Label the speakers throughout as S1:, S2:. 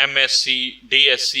S1: MSc, DSc,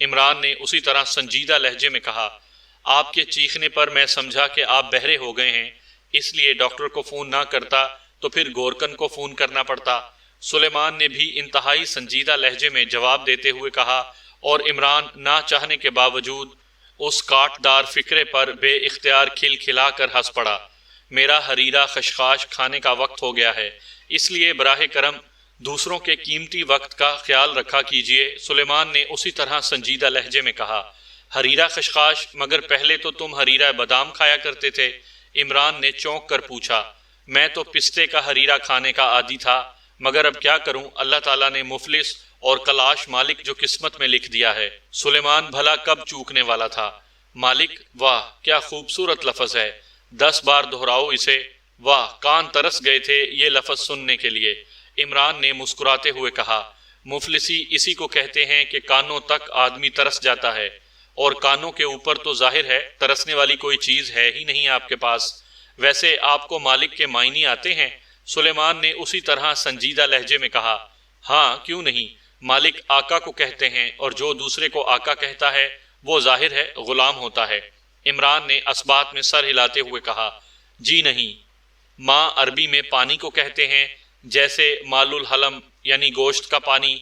S1: Imran نے اسی طرح سنجیدہ لہجے میں کہا، آپ کے چیخنے پر میں سمجھا کہ آپ بہرے ہو گئے ہیں، اس لیے ڈاکٹر کو فون نہ کرتا تو پھر گورکن کو فون کرنا پڑتا۔ سلیمان نے بھی انتہائی سنجیدہ لہجے میں جواب دیتے ہوئے کہا، اور عمران نہ چاہنے کے باوجود اس کاٹ دار فکرے پر بے اختیار کھل کھلا کر ہنس پڑا۔ میرا حریرہ خشخاش کھانے کا وقت ہو گیا ہے، اس لیے براہ کرم دوسروں کے قیمتی وقت کا خیال رکھا کیجیے۔ سلیمان نے اسی طرح سنجیدہ لہجے میں کہا، حریرہ خشخاش؟ مگر پہلے تو تم حریرہ بادام کھایا کرتے تھے۔ عمران نے چونک کر پوچھا، میں تو پستے کا حریرہ کھانے کا عادی تھا، مگر اب کیا کروں، اللہ تعالیٰ نے مفلس اور کلاش مالک جو قسمت میں لکھ دیا ہے۔ سلیمان بھلا کب چوکنے والا تھا؟ مالک؟ واہ کیا خوبصورت لفظ ہے، 10 بار دہراؤ اسے۔ واہ، کان ترس گئے تھے یہ لفظ سننے کے لیے۔ عمران نے مسکراتے ہوئے کہا، مفلسی اسی کو کہتے ہیں کہ کانوں تک آدمی ترس جاتا ہے، اور کانوں کے اوپر تو ظاہر ہے ترسنے والی کوئی چیز ہے ہی نہیں آپ کے پاس۔ ویسے آپ کو مالک کے معنی آتے ہیں؟ سلیمان نے اسی طرح سنجیدہ لہجے میں کہا، ہاں کیوں نہیں، مالک آقا کو کہتے ہیں، اور جو دوسرے کو آقا کہتا ہے وہ ظاہر ہے غلام ہوتا ہے۔ عمران نے اثبات میں سر ہلاتے ہوئے کہا، جی نہیں، ماں عربی میں پانی کو کہتے ہیں، جیسے مال الحلم یعنی گوشت کا پانی،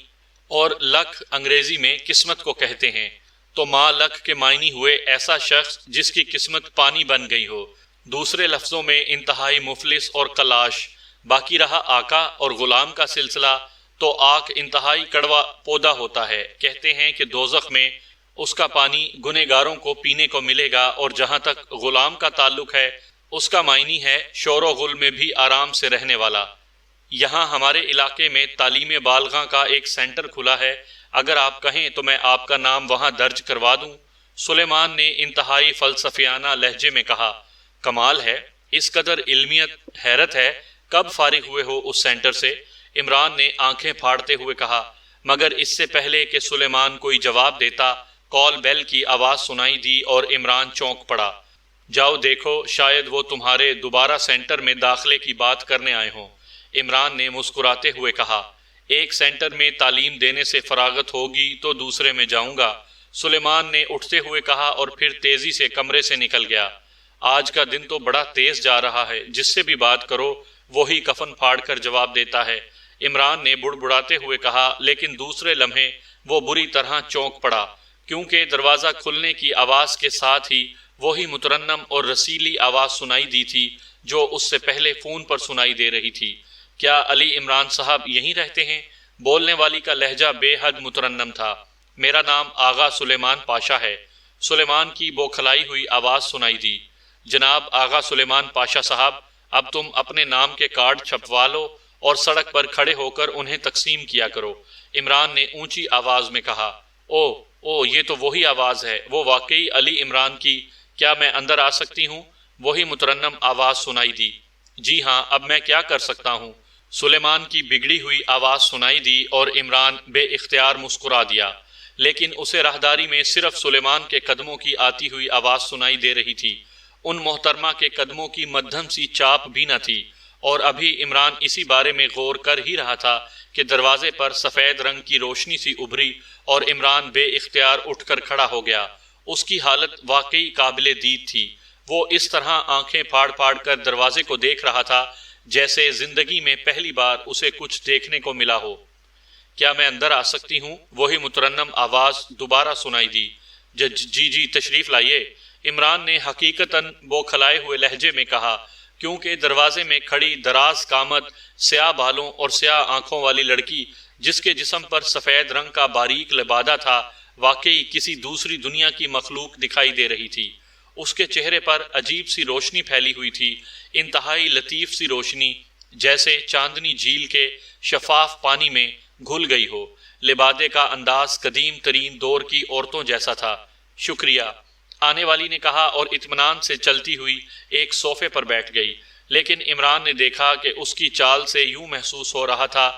S1: اور لک انگریزی میں قسمت کو کہتے ہیں۔ تو ماں لک کے معنی ہوئے ایسا شخص جس کی قسمت پانی بن گئی ہو، دوسرے لفظوں میں انتہائی مفلس اور کلاش۔ باقی رہا آقا اور غلام کا سلسلہ، تو آق انتہائی کڑوا پودا ہوتا ہے، کہتے ہیں کہ دوزخ میں اس کا پانی گنہگاروں کو پینے کو ملے گا، اور جہاں تک غلام کا تعلق ہے اس کا معنی ہے شور و غل میں بھی آرام سے رہنے والا۔ یہاں ہمارے علاقے میں تعلیم بالغاں کا ایک سینٹر کھلا ہے، اگر آپ کہیں تو میں آپ کا نام وہاں درج کروا دوں۔ سلیمان نے انتہائی فلسفیانہ لہجے میں کہا، کمال ہے، اس قدر علمیت، حیرت ہے، کب فارغ ہوئے ہو اس سینٹر سے؟ عمران نے آنکھیں پھاڑتے ہوئے کہا، مگر اس سے پہلے کہ سلیمان کوئی جواب دیتا، کال بیل کی آواز سنائی دی اور عمران چونک پڑا۔ جاؤ دیکھو، شاید وہ تمہارے دوبارہ سینٹر میں داخلے کی بات کرنے آئے ہوں۔ عمران نے مسکراتے ہوئے کہا، ایک سینٹر میں تعلیم دینے سے فراغت ہوگی تو دوسرے میں جاؤں گا۔ سلیمان نے اٹھتے ہوئے کہا اور پھر تیزی سے کمرے سے نکل گیا۔ آج کا دن تو بڑا تیز جا رہا ہے، جس سے بھی بات کرو وہی کفن پھاڑ کر جواب دیتا ہے، عمران نے بڑبڑاتے ہوئے کہا، لیکن دوسرے لمحے وہ بری طرح چونک پڑا، کیونکہ دروازہ کھلنے کی آواز کے ساتھ ہی وہی مترنم اور رسیلی آواز سنائی دی تھی جو اس سے پہلے فون پر سنائی دے رہی تھی۔ کیا علی عمران صاحب یہیں رہتے ہیں؟ بولنے والی کا لہجہ بے حد مترنم تھا۔ میرا نام آغا سلیمان پاشا ہے، سلیمان کی بوکھلائی ہوئی آواز سنائی دی۔ جناب آغا سلیمان پاشا صاحب، اب تم اپنے نام کے کارڈ چھپوا لو اور سڑک پر کھڑے ہو کر انہیں تقسیم کیا کرو، عمران نے اونچی آواز میں کہا۔ او یہ تو وہی آواز ہے، وہ واقعی علی عمران کی، کیا میں اندر آ سکتی ہوں؟ وہی مترنم آواز سنائی دی۔ جی ہاں، اب میں کیا کر سکتا ہوں؟ سلیمان کی بگڑی ہوئی آواز سنائی دی اور عمران بے اختیار مسکرا دیا، لیکن اسے راہداری میں صرف سلیمان کے قدموں کی آتی ہوئی آواز سنائی دے رہی تھی، ان محترمہ کے قدموں کی مدھم سی چاپ بھی نہ تھی، اور ابھی عمران اسی بارے میں غور کر ہی رہا تھا کہ دروازے پر سفید رنگ کی روشنی سی ابھری اور عمران بے اختیار اٹھ کر کھڑا ہو گیا۔ اس کی حالت واقعی قابل دید تھی، وہ اس طرح آنکھیں پھاڑ پھاڑ کر دروازے کو دیکھ رہا تھا جیسے زندگی میں پہلی بار اسے کچھ دیکھنے کو ملا ہو۔ کیا میں اندر آ سکتی ہوں؟ وہی مترنم آواز دوبارہ سنائی دی۔ جی تشریف لائیے، عمران نے حقیقتاً بوکھلائے ہوئے لہجے میں کہا، کیونکہ دروازے میں کھڑی دراز قامت، سیاہ بالوں اور سیاہ آنکھوں والی لڑکی جس کے جسم پر سفید رنگ کا باریک لبادہ تھا، واقعی کسی دوسری دنیا کی مخلوق دکھائی دے رہی تھی۔ اس کے چہرے پر عجیب سی روشنی پھیلی ہوئی تھی، انتہائی لطیف سی روشنی، جیسے چاندنی جھیل کے شفاف پانی میں گھل گئی ہو۔ لبادے کا انداز قدیم ترین دور کی عورتوں جیسا تھا۔ شکریہ، آنے والی نے کہا اور اطمینان سے چلتی ہوئی ایک صوفے پر بیٹھ گئی، لیکن عمران نے دیکھا کہ اس کی چال سے یوں محسوس ہو رہا تھا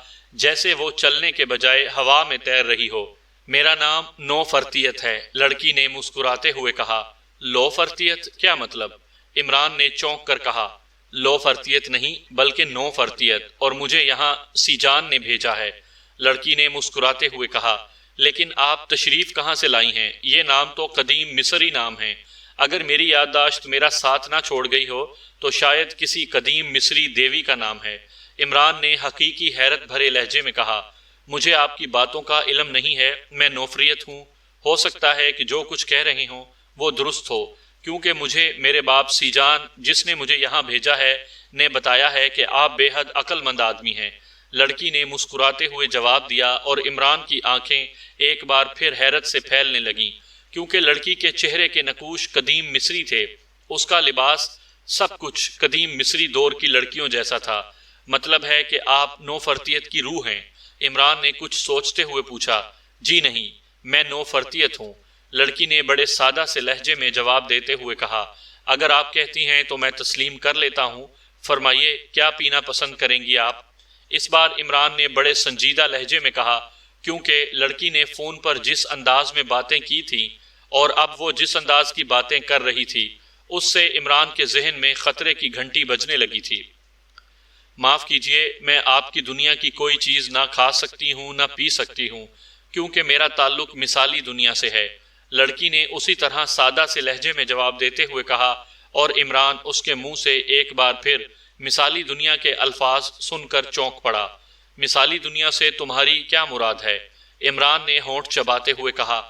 S1: جیسے وہ چلنے کے بجائے ہوا میں تیر رہی ہو۔ میرا نام نو فرتیت ہے، لڑکی نے مسکراتے ہوئے کہا۔ لو فرتیت؟ کیا مطلب؟ عمران نے چونک کر کہا، لو فرتیت نہیں بلکہ نو فرتیت، اور مجھے یہاں سی جان نے بھیجا ہے۔ لڑکی نے مسکراتے ہوئے کہا، لیکن آپ تشریف کہاں سے لائی ہیں؟ یہ نام تو قدیم مصری نام ہے۔ اگر میری یادداشت میرا ساتھ نہ چھوڑ گئی ہو تو شاید کسی قدیم مصری دیوی کا نام ہے۔ عمران نے حقیقی حیرت بھرے لہجے میں کہا، مجھے آپ کی باتوں کا علم نہیں ہے، میں نوفریت ہوں۔ ہو سکتا ہے کہ جو کچھ کہہ رہے ہوں وہ درست ہو، کیونکہ مجھے میرے باپ سیجان، جس نے مجھے یہاں بھیجا ہے، نے بتایا ہے کہ آپ بے حد عقل مند آدمی ہیں۔ لڑکی نے مسکراتے ہوئے جواب دیا اور عمران کی آنکھیں ایک بار پھر حیرت سے پھیلنے لگیں، کیونکہ لڑکی کے چہرے کے نقوش قدیم مصری تھے، اس کا لباس سب کچھ قدیم مصری دور کی لڑکیوں جیسا تھا۔ مطلب ہے کہ آپ نوفرتیت کی روح ہیں؟ عمران نے کچھ سوچتے ہوئے پوچھا۔ جی نہیں، میں نوفرتیت ہوں، لڑکی نے بڑے سادہ سے لہجے میں جواب دیتے ہوئے کہا۔ اگر آپ کہتی ہیں تو میں تسلیم کر لیتا ہوں، فرمائیے کیا پینا پسند کریں گی آپ؟ اس بار عمران نے بڑے سنجیدہ لہجے میں کہا، کیونکہ لڑکی نے فون پر جس انداز میں باتیں کی تھیں اور اب وہ جس انداز کی باتیں کر رہی تھی، اس سے عمران کے ذہن میں خطرے کی گھنٹی بجنے لگی تھی۔ معاف کیجئے، میں آپ کی دنیا کی کوئی چیز نہ کھا سکتی ہوں نہ پی سکتی ہوں، کیونکہ میرا تعلق مثالی دنیا سے ہے، لڑکی نے اسی طرح سادہ سے لہجے میں جواب دیتے ہوئے کہا، اور عمران اس کے منہ سے ایک بار پھر مثالی دنیا کے الفاظ سن کر چونک پڑا۔ مثالی دنیا سے تمہاری کیا مراد ہے؟ عمران نے ہونٹ چباتے ہوئے کہا،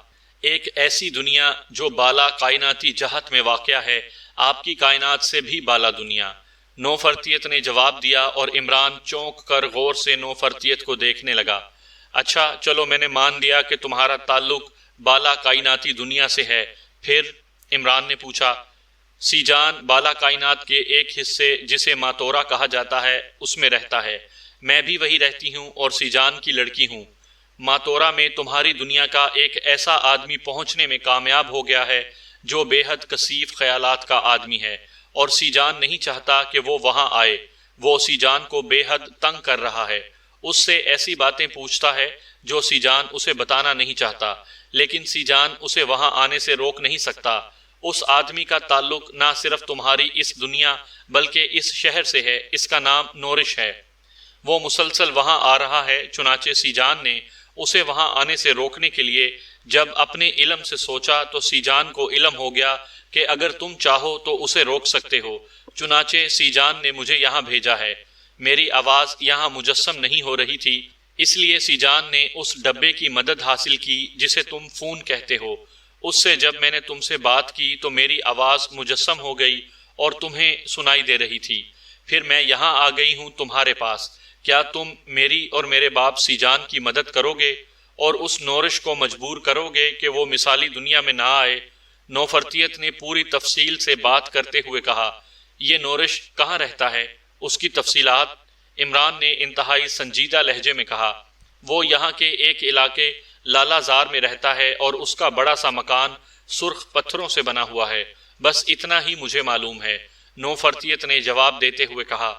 S1: ایک ایسی دنیا جو بالا کائناتی جہت میں واقع ہے، آپ کی کائنات سے بھی بالا دنیا۔ نوفرتیت نے جواب دیا اور عمران چونک کر غور سے نوفرتیت کو دیکھنے لگا۔ اچھا چلو، میں نے مان لیا کہ تمہارا تعلق بالا کائناتی دنیا سے ہے، پھر؟ عمران نے پوچھا۔ سیجان بالا کائنات کے ایک حصے جسے ماتورا کہا جاتا ہے اس میں رہتا ہے، میں بھی وہی رہتی ہوں اور سیجان کی لڑکی ہوں۔ ماتورا میں تمہاری دنیا کا ایک ایسا آدمی پہنچنے میں کامیاب ہو گیا ہے جو بے حد کثیف خیالات کا آدمی ہے، اور سیجان نہیں چاہتا کہ وہ وہاں آئے۔ وہ سیجان کو بے حد تنگ کر رہا ہے، اس سے ایسی باتیں پوچھتا ہے جو سیجان اسے بتانا نہیں چاہتا، لیکن سیجان اسے وہاں آنے سے روک نہیں سکتا۔ اس آدمی کا تعلق نہ صرف تمہاری اس دنیا بلکہ اس شہر سے ہے، اس کا نام نورش ہے۔ وہ مسلسل وہاں آ رہا ہے، چنانچہ سیجان نے اسے وہاں آنے سے روکنے کے لیے جب اپنے علم سے سوچا تو سیجان کو علم ہو گیا کہ اگر تم چاہو تو اسے روک سکتے ہو، چنانچہ سیجان نے مجھے یہاں بھیجا ہے۔ میری آواز یہاں مجسم نہیں ہو رہی تھی، اس لیے سیجان نے اس ڈبے کی مدد حاصل کی جسے تم فون کہتے ہو۔ اس سے جب میں نے تم سے بات کی تو میری آواز مجسم ہو گئی اور تمہیں سنائی دے رہی تھی، پھر میں یہاں آ گئی ہوں تمہارے پاس۔ کیا تم میری اور میرے باپ سیجان کی مدد کرو گے اور اس نورش کو مجبور کرو گے کہ وہ مثالی دنیا میں نہ آئے؟ نوفرتیت نے پوری تفصیل سے بات کرتے ہوئے کہا۔ یہ نورش کہاں رہتا ہے؟ اس کی تفصیلات؟ عمران نے انتہائی سنجیدہ لہجے میں کہا۔ وہ یہاں کے ایک علاقے لالا زار میں رہتا ہے اور اس کا بڑا سا مکان سرخ پتھروں سے بنا ہوا ہے، بس اتنا ہی مجھے معلوم ہے، نوفرتیت نے جواب دیتے ہوئے کہا۔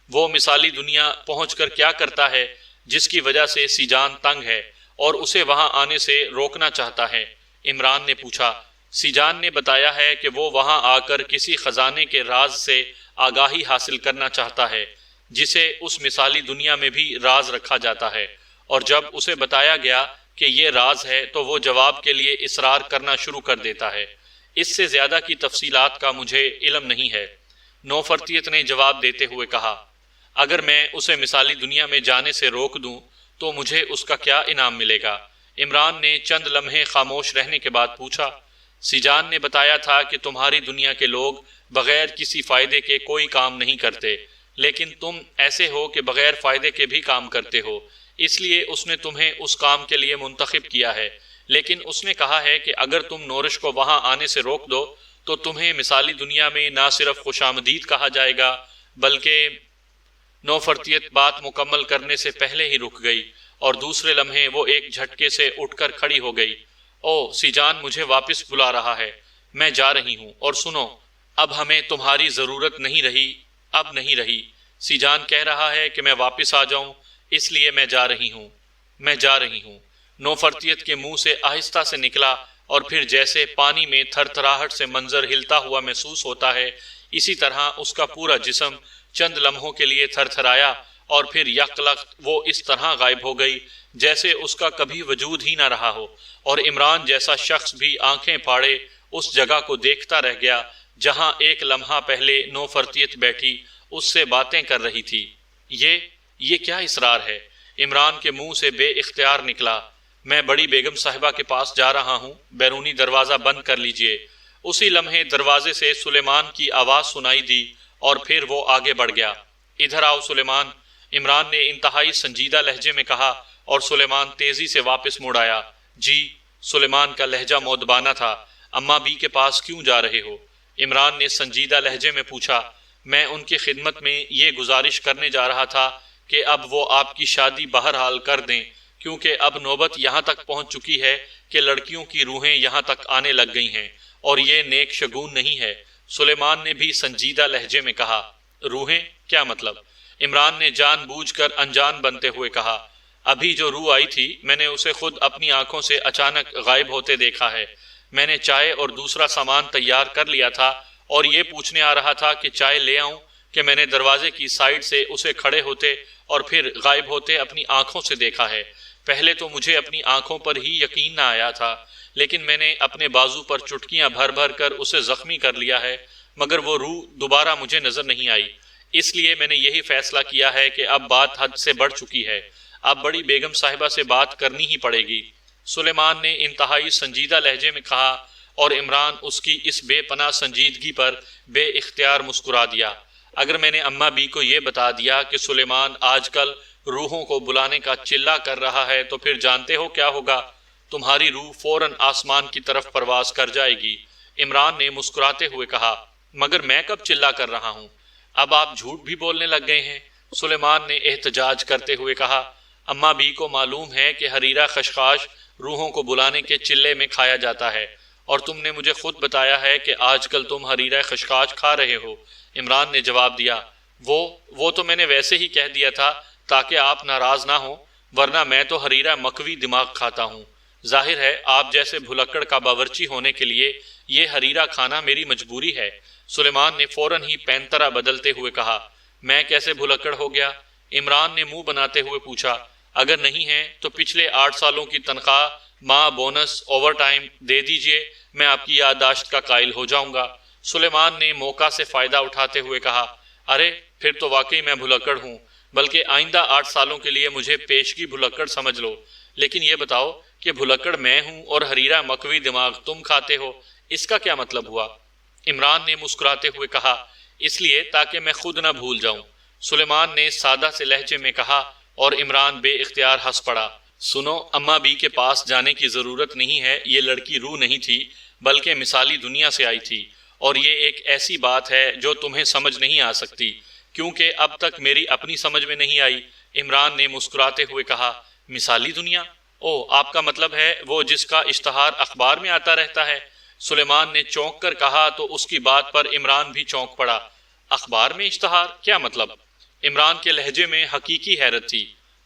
S1: وہ مثالی دنیا پہنچ کر کیا کرتا ہے جس کی وجہ سے سیجان تنگ ہے اور اسے وہاں آنے سے روکنا چاہتا ہے؟ عمران نے پوچھا۔ سیجان نے بتایا ہے کہ وہ وہاں آ کر کسی خزانے کے راز سے آگاہی حاصل کرنا چاہتا ہے جسے اس مثالی دنیا میں بھی راز رکھا جاتا ہے، اور جب اسے بتایا گیا کہ یہ راز ہے تو وہ جواب کے لیے اصرار کرنا شروع کر دیتا ہے۔ اس سے زیادہ کی تفصیلات کا مجھے علم نہیں ہے، نوفرتیت نے جواب دیتے ہوئے کہا۔ اگر میں اسے مثالی دنیا میں جانے سے روک دوں تو مجھے اس کا کیا انعام ملے گا؟ عمران نے چند لمحے خاموش رہنے کے بعد پوچھا۔ سیجان نے بتایا تھا کہ تمہاری دنیا کے لوگ بغیر کسی فائدے کے کوئی کام نہیں کرتے، لیکن تم ایسے ہو کہ بغیر فائدے کے بھی کام کرتے ہو، اس لیے اس نے تمہیں اس کام کے لیے منتخب کیا ہے، لیکن اس نے کہا ہے کہ اگر تم نورش کو وہاں آنے سے روک دو تو تمہیں مثالی دنیا میں نہ صرف خوش آمدید کہا جائے گا بلکہ… نوفرتیت بات مکمل کرنے سے پہلے ہی رک گئی اور دوسرے لمحے وہ ایک جھٹکے سے اٹھ کر کھڑی ہو گئی۔ او سیجان مجھے واپس بلا رہا ہے، میں جا رہی ہوں، اور سنو، اب ہمیں تمہاری ضرورت نہیں رہی، اب نہیں رہی۔ سیجان کہہ رہا ہے کہ میں واپس آ جاؤں، اس لیے میں جا رہی ہوں، میں جا رہی ہوں۔ نوفرتیت کے منہ سے آہستہ سے نکلا، اور پھر جیسے پانی میں تھر تھراہٹ سے منظر ہلتا ہوا محسوس ہوتا ہے، اسی طرح اس کا پورا جسم چند لمحوں کے لیے تھر تھرایا اور پھر یک لخت وہ اس طرح غائب ہو گئی جیسے اس کا کبھی وجود ہی نہ رہا ہو، اور عمران جیسا شخص بھی آنکھیں پھاڑے اس جگہ کو دیکھتا رہ گیا جہاں ایک لمحہ پہلے نوفرتیت بیٹھی اس سے باتیں کر رہی تھی۔ یہ کیا اصرار ہے؟ عمران کے منہ سے بے اختیار نکلا۔ میں بڑی بیگم صاحبہ کے پاس جا رہا ہوں، بیرونی دروازہ بند کر لیجئے۔ اسی لمحے دروازے سے سلیمان کی آواز سنائی دی اور پھر وہ آگے بڑھ گیا۔ ادھر آؤ سلیمان، عمران نے انتہائی سنجیدہ لہجے میں کہا، اور سلیمان تیزی سے واپس مڑ آیا۔ جی، سلیمان کا لہجہ مؤدبانہ تھا۔ اماں بی کے پاس کیوں جا رہے ہو؟ عمران نے سنجیدہ لہجے میں پوچھا۔ میں ان کی خدمت میں یہ گزارش کرنے جا رہا تھا کہ اب وہ آپ کی شادی بہرحال کر دیں، کیونکہ اب نوبت یہاں تک پہنچ چکی ہے کہ لڑکیوں کی روحیں یہاں تک آنے لگ گئی ہیں، اور یہ نیک شگون نہیں ہے۔ سلیمان نے بھی سنجیدہ لہجے میں کہا۔ روحیں؟ کیا مطلب؟ عمران نے جان بوجھ کر انجان بنتے ہوئے کہا۔ ابھی جو روح آئی تھی میں نے اسے خود اپنی آنکھوں سے اچانک غائب ہوتے دیکھا ہے۔ میں نے چائے اور دوسرا سامان تیار کر لیا تھا اور یہ پوچھنے آ رہا تھا کہ چائے لے آؤں کہ میں نے دروازے کی سائیڈ سے اسے کھڑے ہوتے اور پھر غائب ہوتے اپنی آنکھوں سے دیکھا ہے۔ پہلے تو مجھے اپنی آنکھوں پر ہی یقین نہ آیا تھا، لیکن میں نے اپنے بازو پر چٹکیاں بھر بھر کر اسے زخمی کر لیا ہے، مگر وہ روح دوبارہ مجھے نظر نہیں آئی۔ اس لیے میں نے یہی فیصلہ کیا ہے کہ اب بات حد سے بڑھ چکی ہے، اب بڑی بیگم صاحبہ سے بات کرنی ہی پڑے گی۔ سلیمان نے انتہائی سنجیدہ لہجے میں کہا، اور عمران اس کی اس بے پناہ سنجیدگی پر بے اختیار مسکرا دیا۔ اگر میں نے اماں بی کو یہ بتا دیا کہ سلیمان آج کل روحوں کو بلانے کا چلہ کر رہا ہے تو پھر جانتے ہو کیا ہوگا؟ تمہاری روح فوراً آسمان کی طرف پرواز کر جائے گی۔ عمران نے مسکراتے ہوئے کہا، مگر میں کب چلہ کر رہا ہوں؟ اب آپ جھوٹ بھی بولنے لگ گئے ہیں۔ سلیمان نے احتجاج کرتے ہوئے کہا، اماں بی کو معلوم ہے کہ حریرہ خشخاش روحوں کو بلانے کے چلے میں کھایا جاتا ہے، اور تم نے مجھے خود بتایا ہے کہ آج کل تم حریرہ خشخاش کھا رہے ہو۔ عمران نے جواب دیا، وہ تو میں نے ویسے ہی کہہ دیا تھا تاکہ آپ ناراض نہ ہوں، ورنہ میں تو حریرہ مکوی دماغ کھاتا ہوں۔ ظاہر ہے آپ جیسے بھلکڑ کا باورچی ہونے کے لیے یہ حریرہ کھانا میری مجبوری ہے۔ سلیمان نے فوراً ہی پینترا بدلتے ہوئے کہا، میں کیسے بھلکڑ ہو گیا؟ عمران نے منہ بناتے ہوئے پوچھا۔ اگر نہیں ہے تو پچھلے 8 سالوں کی تنخواہ، ماہ، بونس، اوور ٹائم دے دیجئے، میں آپ کی یادداشت کا قائل ہو جاؤں گا۔ سلیمان نے موقع سے فائدہ اٹھاتے ہوئے کہا، ارے پھر تو واقعی میں بھلکڑ ہوں، بلکہ آئندہ 8 سالوں کے لیے مجھے پیشگی بھلکڑ سمجھ لو۔ لیکن یہ بتاؤ کہ بھلکڑ میں ہوں اور حریرہ مکوی دماغ تم کھاتے ہو، اس کا کیا مطلب ہوا؟ عمران نے مسکراتے ہوئے کہا، اس لیے تاکہ میں خود نہ بھول جاؤں۔ سلیمان نے سادہ سے لہجے میں کہا، اور عمران بے اختیار ہنس پڑا۔ سنو، اماں بی کے پاس جانے کی ضرورت نہیں ہے، یہ لڑکی روح نہیں تھی بلکہ مثالی دنیا سے آئی تھی، اور یہ ایک ایسی بات ہے جو تمہیں سمجھ نہیں آ سکتی، کیونکہ اب تک میری اپنی سمجھ میں نہیں آئی۔ عمران نے مسکراتے ہوئے کہا، مثالی دنیا؟ او، آپ کا مطلب ہے وہ جس کا اشتہار اخبار میں آتا رہتا ہے؟ سلیمان نے چونک کر کہا تو اس کی بات پر عمران بھی چونک پڑا۔ اخبار میں اشتہار؟ کیا مطلب؟ عمران کے لہجے میں حقیقی حیرت تھی۔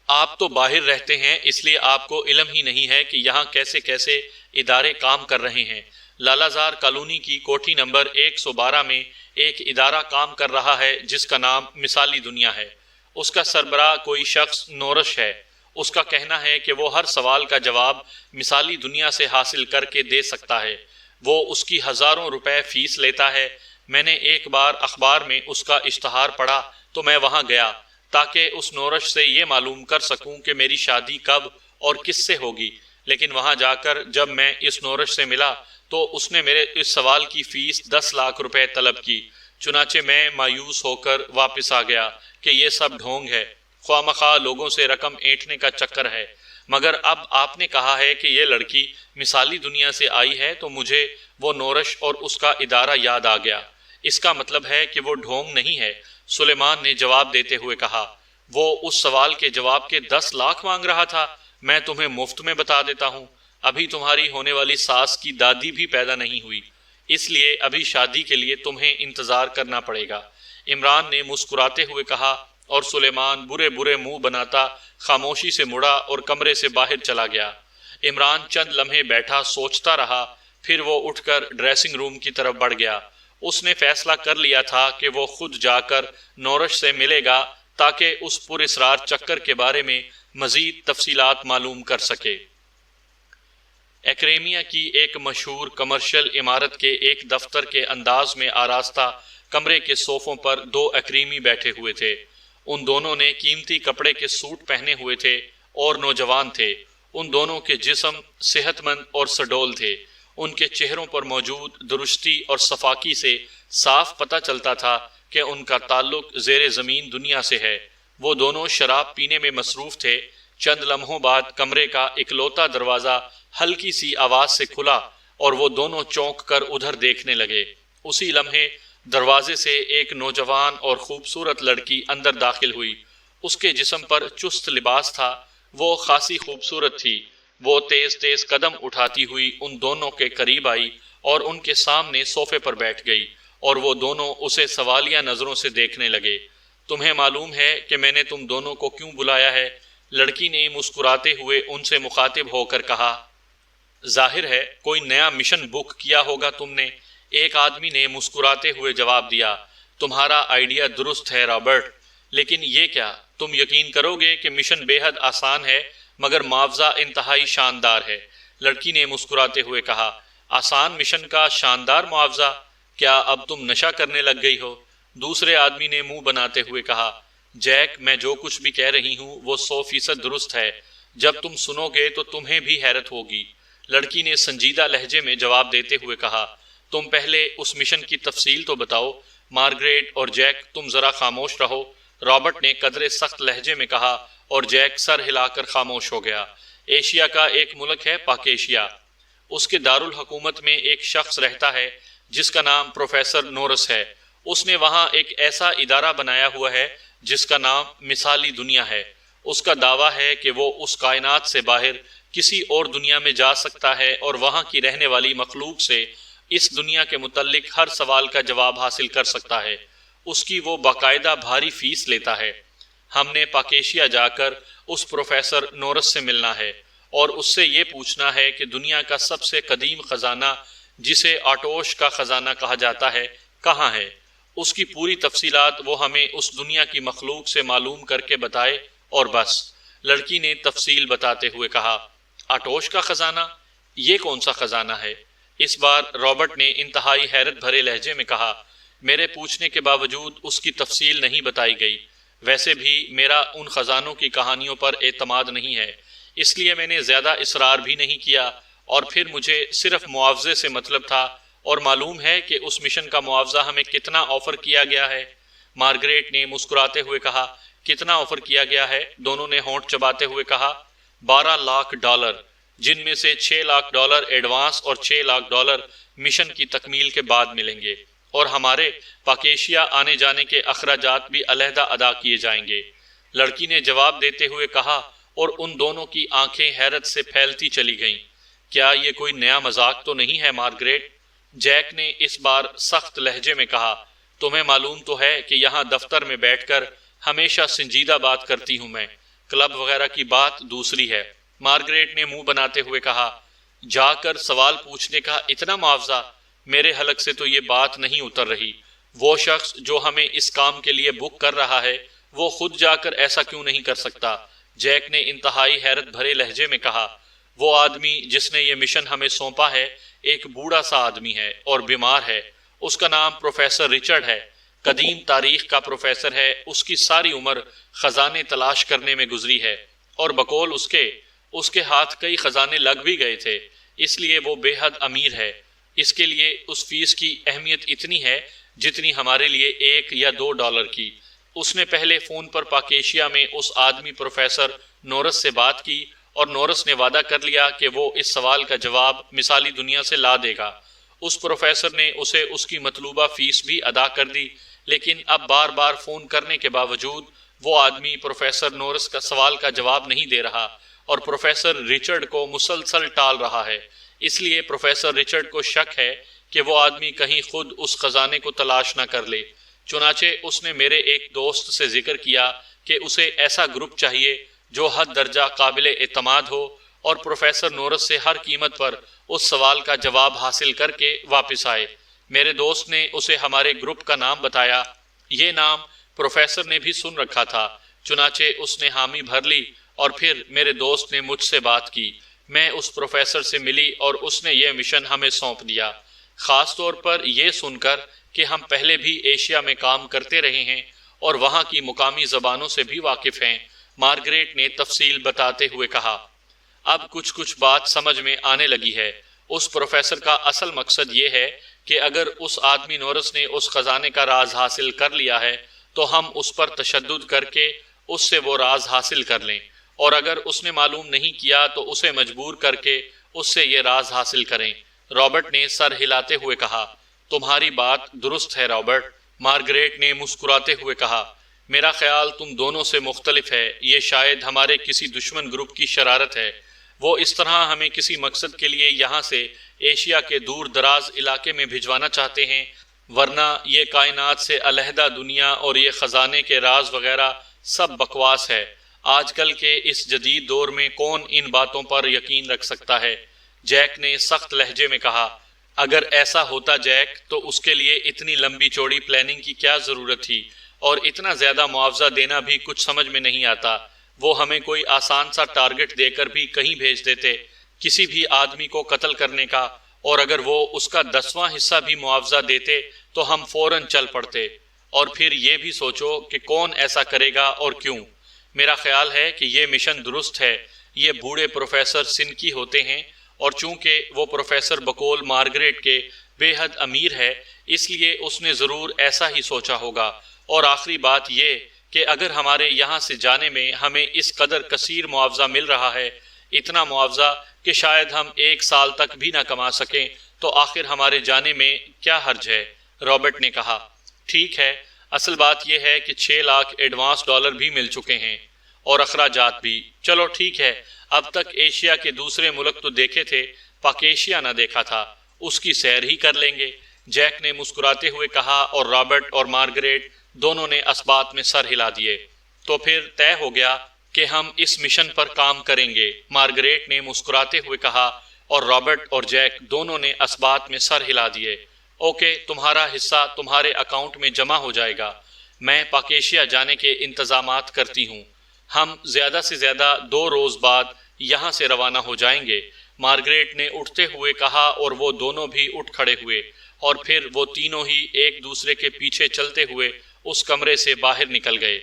S1: آپ تو باہر رہتے ہیں، اس لیے آپ کو علم ہی نہیں ہے کہ یہاں کیسے کیسے ادارے کام کر رہے ہیں۔ لالہ زار کالونی کی کوٹھی نمبر 112 میں ایک ادارہ کام کر رہا ہے جس کا نام مثالی دنیا ہے۔ اس کا سربراہ کوئی شخص نورش ہے۔ اس کا کہنا ہے کہ وہ ہر سوال کا جواب مثالی دنیا سے حاصل کر کے دے سکتا ہے۔ وہ اس کی ہزاروں روپے فیس لیتا ہے۔ میں نے ایک بار اخبار میں اس کا اشتہار پڑھا تو میں وہاں گیا تاکہ اس نورش سے یہ معلوم کر سکوں کہ میری شادی کب اور کس سے ہوگی، لیکن وہاں جا کر جب میں اس نورش سے ملا تو اس نے میرے اس سوال کی فیس 10 لاکھ روپے طلب کی۔ چنانچہ میں مایوس ہو کر واپس آ گیا کہ یہ سب ڈھونگ ہے، خواہ مخواہ لوگوں سے رقم اینٹھنے کا چکر ہے۔ مگر اب آپ نے کہا ہے کہ یہ لڑکی مثالی دنیا سے آئی ہے تو مجھے وہ نورش اور اس کا ادارہ یاد آ گیا۔ اس کا مطلب ہے کہ وہ ڈھونگ نہیں ہے، سلیمان نے جواب دیتے ہوئے کہا۔ وہ اس سوال کے جواب کے 10 لاکھ مانگ رہا تھا۔ میں تمہیں مفت میں بتا دیتا ہوں، ابھی تمہاری ہونے والی ساس کی دادی بھی پیدا نہیں ہوئی، اس لیے ابھی شادی کے لیے تمہیں انتظار کرنا پڑے گا۔ عمران نے مسکراتے ہوئے کہا، اور سلیمان برے برے منہ بناتا خاموشی سے مڑا اور کمرے سے باہر چلا گیا۔ عمران چند لمحے بیٹھا سوچتا رہا، پھر وہ اٹھ کر ڈریسنگ روم کی طرف بڑھ گیا۔ اس نے فیصلہ کر لیا تھا کہ وہ خود جا کر نورش سے ملے گا تاکہ اس پر اسرار چکر کے بارے میں مزید تفصیلات معلوم کر سکے۔ ایکریمیا کی ایک مشہور کمرشل عمارت کے ایک دفتر کے انداز میں آراستہ کمرے کے صوفوں پر دو ایکریمی بیٹھے ہوئے تھے۔ ان دونوں نے قیمتی کپڑے کے سوٹ پہنے ہوئے تھے اور نوجوان تھے۔ ان دونوں کے جسم صحت مند اور سڈول تھے۔ ان کے چہروں پر موجود درستی اور صفاکی سے صاف پتہ چلتا تھا کہ ان کا تعلق زیر زمین دنیا سے ہے۔ وہ دونوں شراب پینے میں مصروف تھے۔ چند لمحوں بعد کمرے کا اکلوتا دروازہ ہلکی سی آواز سے کھلا اور وہ دونوں چونک کر ادھر دیکھنے لگے۔ اسی لمحے دروازے سے ایک نوجوان اور خوبصورت لڑکی اندر داخل ہوئی۔ اس کے جسم پر چست لباس تھا۔ وہ خاصی خوبصورت تھی۔ وہ تیز تیز قدم اٹھاتی ہوئی ان دونوں کے قریب آئی اور ان کے سامنے صوفے پر بیٹھ گئی، اور وہ دونوں اسے سوالیہ نظروں سے دیکھنے لگے۔ تمہیں معلوم ہے کہ میں نے تم دونوں کو کیوں بلایا ہے؟ لڑکی نے مسکراتے ہوئے ان سے مخاطب ہو کر کہا۔ ظاہر ہے کوئی نیا مشن بک کیا ہوگا تم نے، ایک آدمی نے مسکراتے ہوئے جواب دیا۔ تمہارا آئیڈیا درست ہے رابرٹ، لیکن یہ کیا؟ تم یقین کرو گے کہ مشن بے حد آسان ہے مگر معاوضہ انتہائی شاندار ہے۔ لڑکی نے مسکراتے ہوئے کہا۔ آسان مشن کا شاندار معاوضہ؟ کیا اب تم نشہ کرنے لگ گئی ہو؟ دوسرے آدمی نے منہ بناتے ہوئے کہا۔ جیک، میں جو کچھ بھی کہہ رہی ہوں وہ 100% درست ہے۔ جب تم سنو گے تو تمہیں بھی حیرت ہوگی۔ لڑکی نے سنجیدہ لہجے میں جواب دیتے ہوئے کہا۔ تم پہلے اس مشن کی تفصیل تو بتاؤ۔ مارگریٹ اور جیک تم ذرا خاموش رہو، رابرٹ نے قدرے سخت لہجے میں کہا، اور جیک سر ہلا کر خاموش ہو گیا۔ ایشیا کا ایک ملک ہے پاکیشیا۔ اس کے دارالحکومت میں ایک شخص رہتا ہے جس کا نام پروفیسر نورس ہے۔ اس نے وہاں ایک ایسا ادارہ بنایا ہوا ہے جس کا نام مثالی دنیا ہے۔ اس کا دعویٰ ہے کہ وہ اس کائنات سے باہر کسی اور دنیا میں جا سکتا ہے اور وہاں کی رہنے والی مخلوق سے اس دنیا کے متعلق ہر سوال کا جواب حاصل کر سکتا ہے۔ اس کی وہ باقاعدہ بھاری فیس لیتا ہے۔ ہم نے پاکیشیا جا کر اس پروفیسر نورس سے ملنا ہے اور اس سے یہ پوچھنا ہے کہ دنیا کا سب سے قدیم خزانہ جسے آٹوش کا خزانہ کہا جاتا ہے کہاں ہے۔ اس کی پوری تفصیلات وہ ہمیں اس دنیا کی مخلوق سے معلوم کر کے بتائے اور بس۔ لڑکی نے تفصیل بتاتے ہوئے کہا۔ آٹوش کا خزانہ؟ یہ کون سا خزانہ ہے؟ اس بار رابرٹ نے انتہائی حیرت بھرے لہجے میں کہا۔ میرے پوچھنے کے باوجود اس کی تفصیل نہیں بتائی گئی۔ ویسے بھی میرا ان خزانوں کی کہانیوں پر اعتماد نہیں ہے، اس لیے میں نے زیادہ اصرار بھی نہیں کیا، اور پھر مجھے صرف معاوضے سے مطلب تھا، اور معلوم ہے کہ اس مشن کا معاوضہ ہمیں کتنا آفر کیا گیا ہے؟ مارگریٹ نے مسکراتے ہوئے کہا۔ کتنا آفر کیا گیا ہے؟ دونوں نے ہونٹ چباتے ہوئے کہا۔ $12 لاکھ، جن میں سے $6 لاکھ ایڈوانس اور $6 لاکھ مشن کی تکمیل کے بعد ملیں گے، اور ہمارے پاکیشیا آنے جانے کے اخراجات بھی علیحدہ ادا کیے جائیں گے، لڑکی نے جواب دیتے ہوئے کہا، اور ان دونوں کی آنکھیں حیرت سے پھیلتی چلی گئیں۔ کیا یہ کوئی نیا مذاق تو نہیں ہے مارگریٹ؟ جیک نے اس بار سخت لہجے میں کہا۔ تمہیں معلوم تو ہے کہ یہاں دفتر میں بیٹھ کر ہمیشہ سنجیدہ بات کرتی ہوں میں، کلب وغیرہ کی بات دوسری ہے۔ مارگریٹ نے منہ بناتے ہوئے کہا۔ جا کر سوال پوچھنے کا اتنا معاوضہ؟ میرے حلق سے تو یہ بات نہیں اتر رہی۔ وہ شخص جو ہمیں اس کام کے لیے بک کر رہا ہے وہ خود جا کر ایسا کیوں نہیں کر سکتا؟ جیک نے انتہائی حیرت بھرے لہجے میں کہا۔ وہ آدمی جس نے یہ مشن ہمیں سونپا ہے ایک بوڑھا سا آدمی ہے اور بیمار ہے۔ اس کا نام پروفیسر رچرڈ ہے، قدیم تاریخ کا پروفیسر ہے۔ اس کی ساری عمر خزانے تلاش کرنے میں گزری ہے، اور بقول اس کے ہاتھ کئی خزانے لگ بھی گئے تھے، اس لیے وہ بے حد امیر ہے۔ اس کے لیے اس فیس کی اہمیت اتنی ہے جتنی ہمارے لیے $1 یا $2 کی۔ اس نے پہلے فون پر پاکیشیا میں اس آدمی پروفیسر نورس سے بات کی، اور نورس نے وعدہ کر لیا کہ وہ اس سوال کا جواب مثالی دنیا سے لا دے گا۔ اس پروفیسر نے اسے اس کی مطلوبہ فیس بھی ادا کر دی، لیکن اب بار بار فون کرنے کے باوجود وہ آدمی پروفیسر نورس کا سوال کا جواب نہیں دے رہا، اور پروفیسر رچرڈ کو مسلسل ٹال رہا ہے۔ اس لیے پروفیسر رچرڈ کو شک ہے کہ وہ آدمی کہیں خود اس خزانے کو تلاش نہ کر لے۔ چنانچہ اس نے میرے ایک دوست سے ذکر کیا کہ اسے ایسا گروپ چاہیے جو حد درجہ قابل اعتماد ہو، اور پروفیسر نورس سے ہر قیمت پر اس سوال کا جواب حاصل کر کے واپس آئے۔ میرے دوست نے اسے ہمارے گروپ کا نام بتایا۔ یہ نام پروفیسر نے بھی سن رکھا تھا، چنانچہ اس نے حامی بھر لی اور پھر میرے دوست نے مجھ سے بات کی، میں اس پروفیسر سے ملی اور اس نے یہ مشن ہمیں سونپ دیا، خاص طور پر یہ سن کر کہ ہم پہلے بھی ایشیا میں کام کرتے رہے ہیں اور وہاں کی مقامی زبانوں سے بھی واقف ہیں، مارگریٹ نے تفصیل بتاتے ہوئے کہا۔ اب کچھ بات سمجھ میں آنے لگی ہے۔ اس پروفیسر کا اصل مقصد یہ ہے کہ اگر اس آدمی نورس نے اس خزانے کا راز حاصل کر لیا ہے تو ہم اس پر تشدد کر کے اس سے وہ راز حاصل کر لیں، اور اگر اس نے معلوم نہیں کیا تو اسے مجبور کر کے اس سے یہ راز حاصل کریں۔ رابرٹ نے سر ہلاتے ہوئے کہا، تمہاری بات درست ہے رابرٹ۔ مارگریٹ نے مسکراتے ہوئے کہا، میرا خیال تم دونوں سے مختلف ہے، یہ شاید ہمارے کسی دشمن گروپ کی شرارت ہے، وہ اس طرح ہمیں کسی مقصد کے لیے یہاں سے ایشیا کے دور دراز علاقے میں بھجوانا چاہتے ہیں، ورنہ یہ کائنات سے علیحدہ دنیا اور یہ خزانے کے راز وغیرہ سب بکواس ہے۔ آج کل کے اس جدید دور میں کون ان باتوں پر یقین رکھ سکتا ہے؟ جیک نے سخت لہجے میں کہا، اگر ایسا ہوتا جیک تو اس کے لیے اتنی لمبی چوڑی پلاننگ کی کیا ضرورت تھی، اور اتنا زیادہ معاوضہ دینا بھی کچھ سمجھ میں نہیں آتا۔ وہ ہمیں کوئی آسان سا ٹارگٹ دے کر بھی کہیں بھیج دیتے، کسی بھی آدمی کو قتل کرنے کا، اور اگر وہ اس کا 10واں حصہ بھی معاوضہ دیتے تو ہم فوراً چل پڑتے۔ اور پھر یہ بھی سوچو کہ کون ایسا کرے گا اور کیوں۔ میرا خیال ہے کہ یہ مشن درست ہے۔ یہ بوڑھے پروفیسر سنکی ہوتے ہیں، اور چونکہ وہ پروفیسر بقول مارگریٹ کے بے حد امیر ہے، اس لیے اس نے ضرور ایسا ہی سوچا ہوگا۔ اور آخری بات یہ کہ اگر ہمارے یہاں سے جانے میں ہمیں اس قدر کثیر معاوضہ مل رہا ہے، اتنا معاوضہ کہ شاید ہم 1 سال تک بھی نہ کما سکیں، تو آخر ہمارے جانے میں کیا حرج ہے؟ رابرٹ نے کہا، ٹھیک ہے، اصل بات یہ ہے کہ 6 لاکھ ایڈوانس ڈالر بھی مل چکے ہیں، اور اخراجات بھی۔ چلو ٹھیک ہے، اب تک ایشیا کے دوسرے ملک تو دیکھے تھے، پاکیشیا نہ دیکھا تھا، اس کی سیر ہی کر لیں گے، جیک نے مسکراتے ہوئے کہا، اور رابرٹ اور مارگریٹ دونوں نے اس بات میں سر ہلا دیے۔ تو پھر طے ہو گیا کہ ہم اس مشن پر کام کریں گے، مارگریٹ نے مسکراتے ہوئے کہا، اور رابرٹ اور جیک دونوں نے اس بات میں سر ہلا دیے۔ اوکے، تمہارا حصہ تمہارے اکاؤنٹ میں جمع ہو جائے گا، میں پاکیشیا جانے کے انتظامات کرتی ہوں، ہم زیادہ سے زیادہ 2 روز بعد یہاں سے روانہ ہو جائیں گے، مارگریٹ نے اٹھتے ہوئے کہا، اور وہ دونوں بھی اٹھ کھڑے ہوئے، اور پھر وہ تینوں ہی ایک دوسرے کے پیچھے چلتے ہوئے اس کمرے سے باہر نکل گئے۔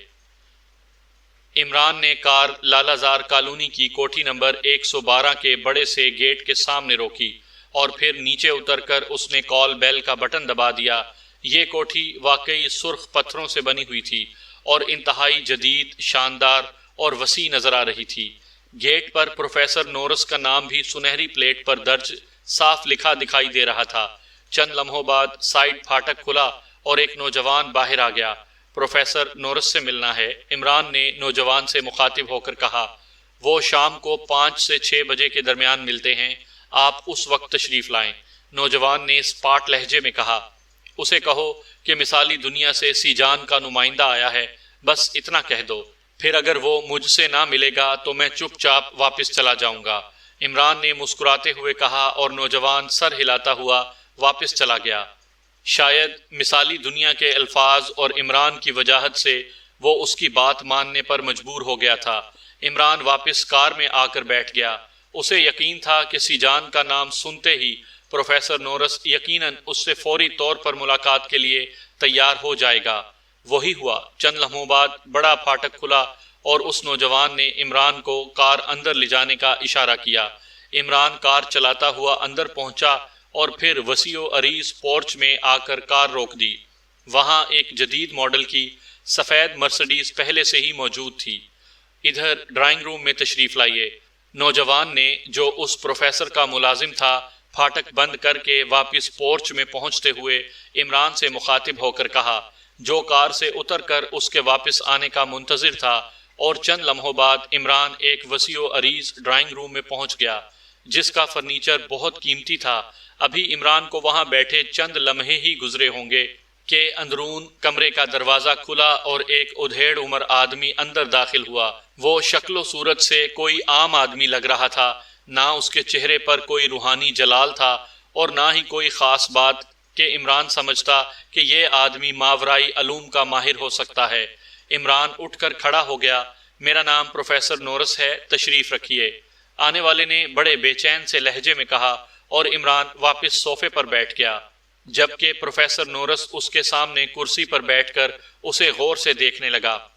S1: عمران نے کار لالہ زار کالونی کی کوٹھی نمبر 112 کے بڑے سے گیٹ کے سامنے روکی، اور پھر نیچے اتر کر اس نے کال بیل کا بٹن دبا دیا۔ یہ کوٹھی واقعی سرخ پتھروں سے بنی ہوئی تھی اور انتہائی جدید، شاندار اور وسیع نظر آ رہی تھی۔ گیٹ پر پروفیسر نورس کا نام بھی سنہری پلیٹ پر درج صاف لکھا دکھائی دے رہا تھا۔ چند لمحوں بعد سائیڈ پھاٹک کھلا اور ایک نوجوان باہر آ گیا۔ پروفیسر نورس سے ملنا ہے، عمران نے نوجوان سے مخاطب ہو کر کہا۔ وہ شام کو 5 سے 6 بجے کے درمیان ملتے ہیں، آپ اس وقت تشریف لائیں، نوجوان نے اسپاٹ لہجے میں کہا۔ اسے کہو کہ مثالی دنیا سے سیجان کا نمائندہ آیا ہے، بس اتنا کہہ دو، پھر اگر وہ مجھ سے نہ ملے گا تو میں چپ چاپ واپس چلا جاؤں گا، عمران نے مسکراتے ہوئے کہا، اور نوجوان سر ہلاتا ہوا واپس چلا گیا۔ شاید مثالی دنیا کے الفاظ اور عمران کی وجاہت سے وہ اس کی بات ماننے پر مجبور ہو گیا تھا۔ عمران واپس کار میں آ کر بیٹھ گیا۔ اسے یقین تھا کہ سیجان کا نام سنتے ہی پروفیسر نورس یقیناً اس سے فوری طور پر ملاقات کے لیے تیار ہو جائے گا۔ وہی ہوا۔ چند لمحوں بعد بڑا پھاٹک کھلا اور اس نوجوان نے عمران کو کار اندر لے جانے کا اشارہ کیا۔ عمران کار چلاتا ہوا اندر پہنچا اور پھر وسیع و عریض پورچ میں آ کر کار روک دی۔ وہاں ایک جدید ماڈل کی سفید مرسڈیز پہلے سے ہی موجود تھی۔ ادھر ڈرائنگ روم میں تشریف لائیے، نوجوان نے، جو اس پروفیسر کا ملازم تھا، پھاٹک بند کر کے واپس پورچ میں پہنچتے ہوئے عمران سے مخاطب ہو کر کہا، جو کار سے اتر کر اس کے واپس آنے کا منتظر تھا، اور چند لمحوں بعد عمران ایک وسیع و عریض ڈرائنگ روم میں پہنچ گیا جس کا فرنیچر بہت قیمتی تھا۔ ابھی عمران کو وہاں بیٹھے چند لمحے ہی گزرے ہوں گے کہ اندرون کمرے کا دروازہ کھلا اور ایک ادھیڑ عمر آدمی اندر داخل ہوا۔ وہ شکل و صورت سے کوئی عام آدمی لگ رہا تھا، نہ اس کے چہرے پر کوئی روحانی جلال تھا اور نہ ہی کوئی خاص بات کہ عمران سمجھتا کہ یہ آدمی ماورائی علوم کا ماہر ہو سکتا ہے۔ عمران اٹھ کر کھڑا ہو گیا، میرا نام پروفیسر نورس ہے، تشریف رکھیے۔ آنے والے نے بڑے بے چین سے لہجے میں کہا اور عمران واپس صوفے پر بیٹھ گیا، جبکہ پروفیسر نورس اس کے سامنے کرسی پر بیٹھ کر اسے غور سے دیکھنے لگا۔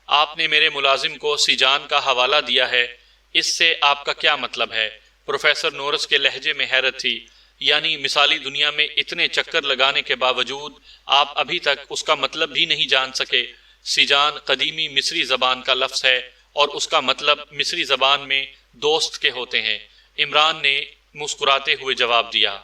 S1: آپ نے میرے ملازم کو سیجان کا حوالہ دیا ہے، اس سے آپ کا کیا مطلب ہے؟ پروفیسر نورس کے لہجے میں حیرت تھی، یعنی مثالی دنیا میں اتنے چکر لگانے کے باوجود آپ ابھی تک اس کا مطلب بھی نہیں جان سکے۔ سیجان قدیمی مصری زبان کا لفظ ہے اور اس کا مطلب مصری زبان میں دوست کے ہوتے ہیں۔ عمران نے مسکراتے ہوئے جواب دیا۔